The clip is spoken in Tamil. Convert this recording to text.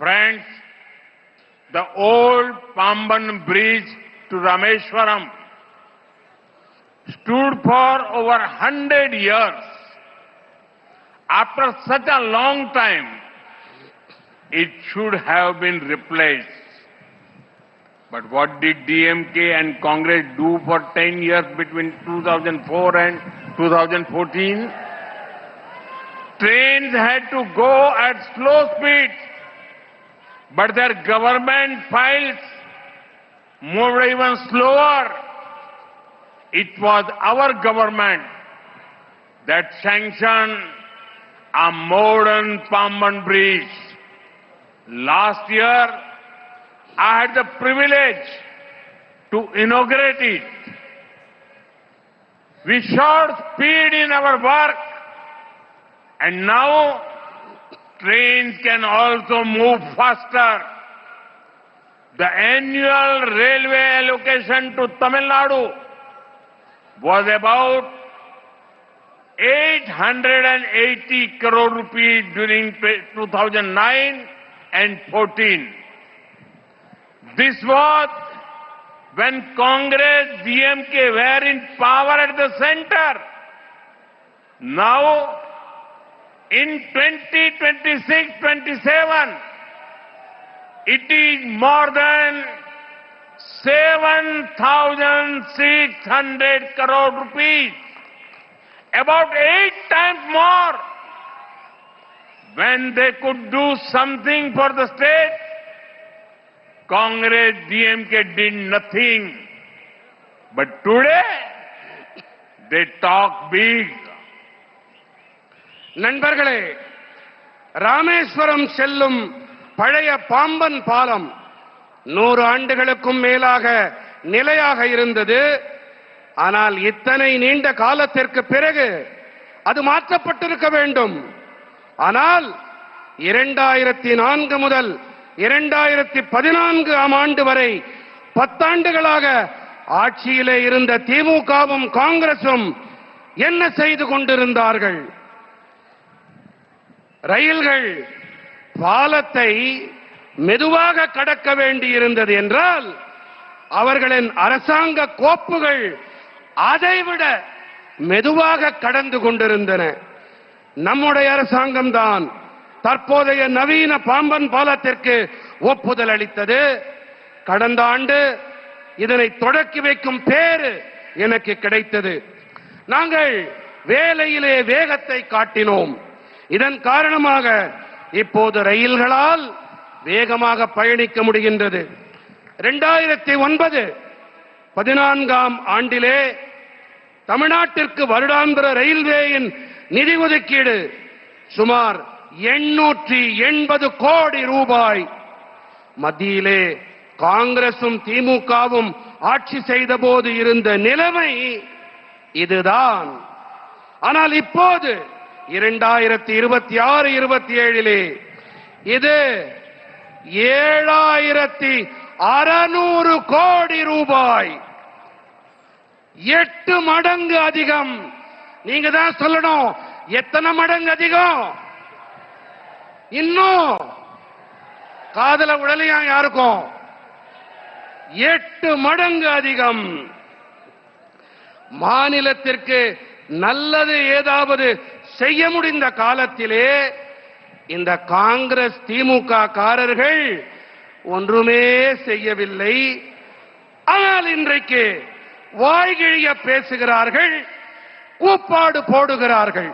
Friends, the old Pamban bridge to Rameshwaram stood for over 100 years. After such a long time, it should have been replaced. But what did DMK and Congress do for 10 years between 2004 and 2014? Trains had to go at slow speed, but their government files moved even slower. It was our government that sanctioned a modern Pamban bridge. Last year, I had the privilege to inaugurate it. We showed speed in our work, and now trains can also move faster. The annual railway allocation to Tamil Nadu was about 880 crore rupees during 2009 and 14. This was when Congress, DMK were in power at the center. Now, in 2026-27, it is more than 7,600 crore rupees, about 8 times more. When they could do something for the state, Congress, DMK did nothing. But today, they talk big. நண்பர்களே, ராமேஸ்வரம் செல்லும் பழைய பாம்பன் பாலம் 100 ஆண்டுகளுக்கும் மேலாக நிலையாக இருந்தது. ஆனால் இத்தனை நீண்ட காலத்திற்கு பிறகு அது மாற்றப்பட்டிருக்க வேண்டும். ஆனால் 2004 முதல் 2014 ஆண்டு வரை 10 ஆண்டுகளாக ஆட்சியிலே இருந்த திமுகவும் காங்கிரசும் என்ன செய்து கொண்டிருந்தார்கள்? ரயில்கள் பாலத்தை மெதுவாக கடக்க வேண்டியிருந்தது என்றால் அவர்களின் அரசாங்க கோப்புகள் அதைவிட மெதுவாக கடந்து கொண்டிருந்தன. நம்முடைய அரசாங்கம் தான் தற்போதைய நவீன பாம்பன் பாலத்திற்கு ஒப்புதல் அளித்தது. கடந்த ஆண்டு இதனை தொடக்கி வைக்கும் பேறு எனக்கு கிடைத்தது. நாங்கள் வேலையிலே வேகத்தை காட்டினோம். இதன் காரணமாக இப்போது ரயில்களால் வேகமாக பயணிக்க முடிகின்றது. 2009-14 ஆண்டிலே தமிழ்நாட்டிற்கு வருடாந்திர ரயில்வேயின் நிதி ஒதுக்கீடு சுமார் 880 கோடி ரூபாய். மத்தியிலே காங்கிரசும் திமுகவும் ஆட்சி செய்த போது இருந்த நிலைமை இதுதான். ஆனால் இப்போது 2026-27 இது 7,600 கோடி ரூபாய், 8 மடங்கு அதிகம். நீங்க தான் சொல்லணும், எத்தனை மடங்கு அதிகம்? இன்னும் காதல உடலையா யாருக்கும்? 8 மடங்கு அதிகம். மாநிலத்திற்கு நல்லது ஏதாவது செய்ய முடிந்த காலத்திலே இந்த காங்கிரஸ் திமுக காரர்கள் ஒன்றுமே செய்யவில்லை. ஆனால் இன்றைக்கு வாய்கிழிய பேசுகிறார்கள், கூப்பாடு போடுகிறார்கள்.